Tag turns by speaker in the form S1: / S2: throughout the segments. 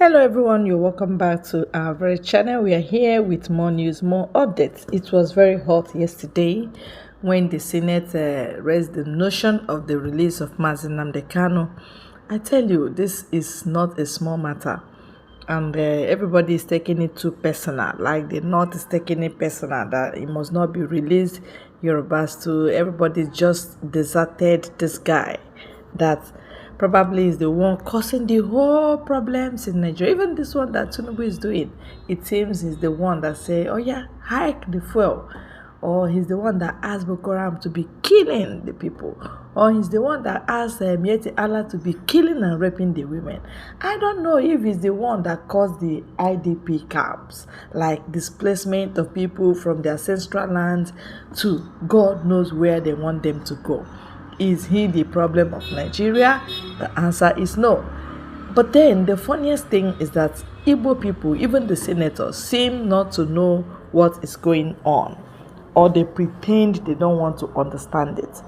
S1: Hello everyone, you're welcome back to our very channel. We are here with more news, more updates. It was very hot yesterday when the Senate raised the notion of the release of Nnamdi Kanu. I tell you, this is not a small matter, and everybody is taking it too personal. Like the North is taking it personal that it must not be released. Yorubas too, everybody just deserted this guy that probably is the one causing the whole problems in Nigeria. Even this one that Tinubu is doing, it seems he's the one that say, oh yeah, hike the fuel. Or he's the one that asked Boko Haram to be killing the people. Or he's the one that asked Yeti Allah to be killing and raping the women. I don't know if he's the one that caused the IDP camps, like displacement of people from their ancestral lands to God knows where they want them to go. Is he the problem of Nigeria? The answer is no. But then the funniest thing is that Igbo people, even the senators, seem not to know what is going on, or they pretend they don't want to understand it.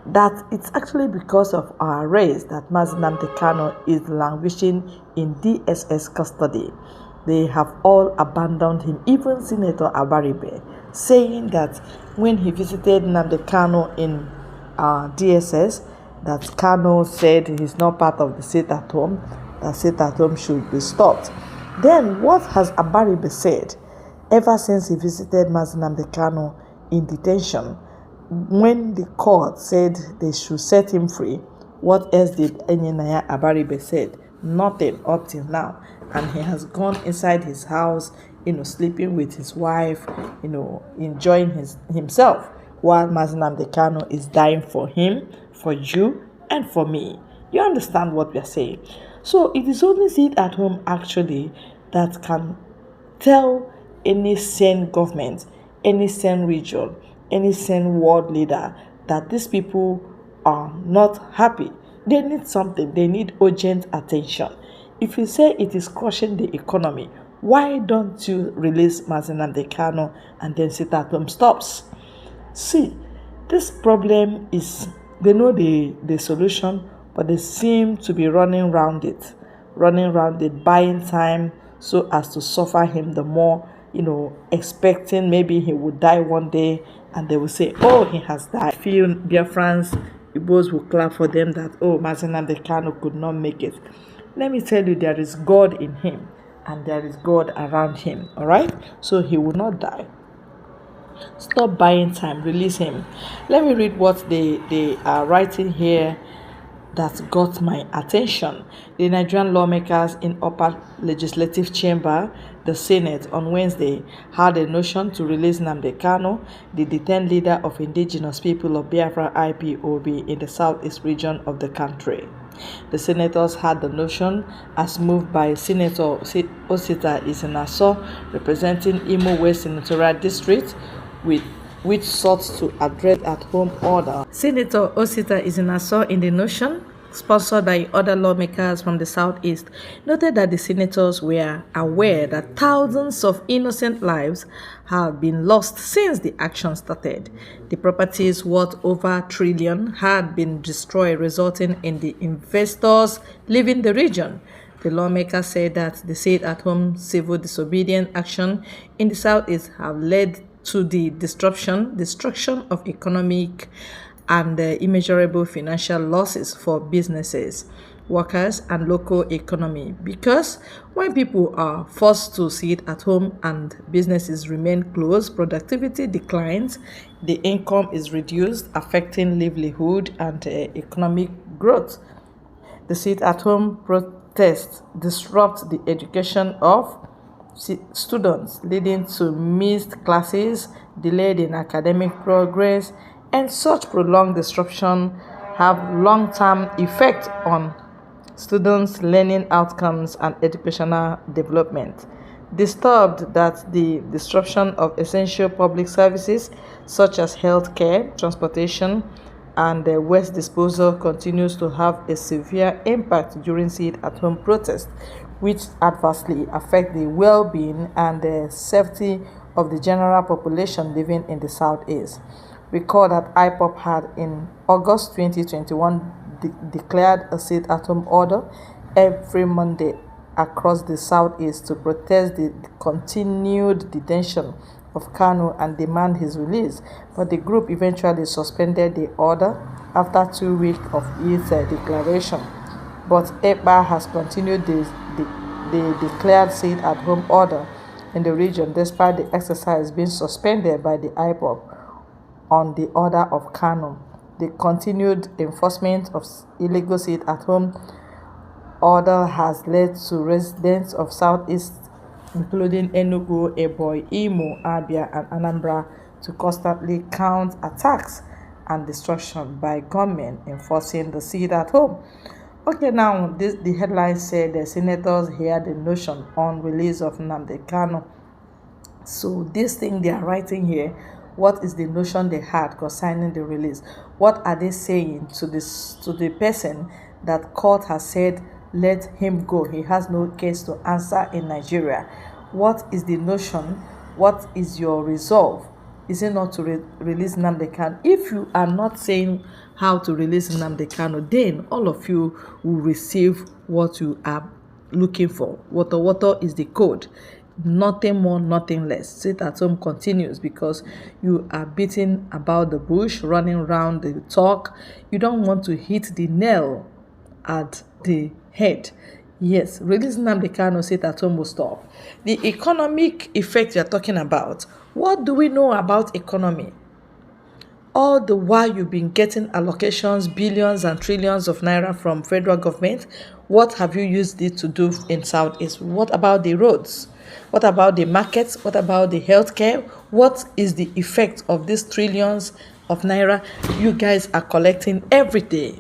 S1: That it's actually because of our race that Nnamdi Kanu is languishing in DSS custody. They have all abandoned him, even Senator Abaribe, saying that when he visited Nnamdi Kanu in DSS, that Kanu said he's not part of the sit at home, that sit at home should be stopped. Then what has Abaribe said ever since he visited Nnamdi Kanu in detention? When the court said they should set him free, what else did Enyenaya Abaribe said? Nothing up till now. And he has gone inside his house, sleeping with his wife, enjoying himself, while Nnamdi Kanu is dying for him, for you, and for me. You understand what we are saying? So it is only sit at home actually that can tell any sane government, any sane region, any sane world leader that these people are not happy. They need something. They need urgent attention. If you say it is crushing the economy, why don't you release Nnamdi Kanu and then sit at home stops? See, this problem is, they know the solution, but they seem to be running around it, buying time so as to suffer him the more, expecting maybe he would die one day and they will say, oh, he has died. Few Biafrans, Igbos will clap for them that, oh, Nnamdi Kanu could not make it. Let me tell you, there is God in him and there is God around him, all right? So he will not die. Stop buying time, release him. Let me read what they are writing here that got my attention. The Nigerian lawmakers in upper legislative chamber, the Senate, on Wednesday had a motion to release Nnamdi Kanu, the detained leader of indigenous people of Biafra IPOB in the southeast region of the country. The senators had the notion as moved by Senator Osita Isinaso, representing Imo West Senatorial District, which sought to address at-home order. Senator Osita Isinaso, in the notion, sponsored by other lawmakers from the southeast, noted that the senators were aware that thousands of innocent lives have been lost since the action started. The properties worth over $1 trillion had been destroyed, resulting in the investors leaving the region. The lawmaker said that the sit-at-home civil disobedient action in the southeast have led to the destruction of economic and immeasurable financial losses for businesses, workers, and local economy. Because when people are forced to sit at home and businesses remain closed, productivity declines, the income is reduced, affecting livelihood and economic growth. The sit-at-home protests disrupt the education of students, leading to missed classes, delayed in academic progress, and such prolonged disruption have long-term effect on students' learning outcomes and educational development. Disturbed that the disruption of essential public services such as healthcare, transportation, and waste disposal continues to have a severe impact during sit-at-home protests, which adversely affect the well-being and the safety of the general population living in the southeast. Recall that IPOB had in August 2021 declared a sit-at-home order every Monday across the southeast to protest the continued detention of Kanu and demand his release, but the group eventually suspended the order after 2 weeks of its declaration. But EPA has continued the declared sit-at-home order in the region despite the exercise being suspended by the IPOB on the order of Kanu. The continued enforcement of illegal sit-at-home order has led to residents of Southeast, including Enugu, Ebonyi, Imo, Abia, and Anambra, to constantly count attacks and destruction by gunmen enforcing the sit-at-home. Okay, now the headline said the senators hear the notion on release of Nnamdi Kanu. So this thing they are writing here, what is the notion they had concerning the release? What are they saying to the person that court has said let him go? He has no case to answer in Nigeria. What is the notion? What is your resolve? Is it not to release Nnamdi Kanu? If you are not saying how to release Nnamdi Kanu, then all of you will receive what you are looking for. Water is the code. Nothing more, nothing less. Sit-at-home continues because you are beating about the bush, running around the talk. You don't want to hit the nail at the head. Yes, releasing Nnamdi Kanu, sit-at-home will stop. The economic effect you're talking about, what do we know about economy? All the while you've been getting allocations, billions and trillions of naira from federal government, what have you used it to do in Southeast? What about the roads? What about the markets? What about the healthcare? What is the effect of these trillions of naira you guys are collecting every day?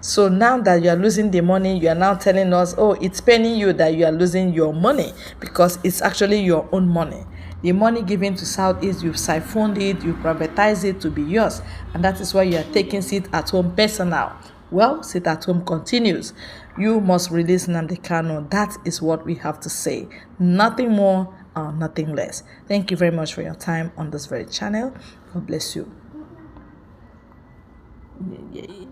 S1: So now that you are losing the money, you are now telling us, oh, it's paining you that you are losing your money because it's actually your own money. The money given to Southeast, you've siphoned it, you privatize it to be yours. And that is why you are taking sit-at-home personnel. Well, sit-at-home continues. You must release Nnamdi Kanu. That is what we have to say. Nothing more, nothing less. Thank you very much for your time on this very channel. God bless you. Yeah.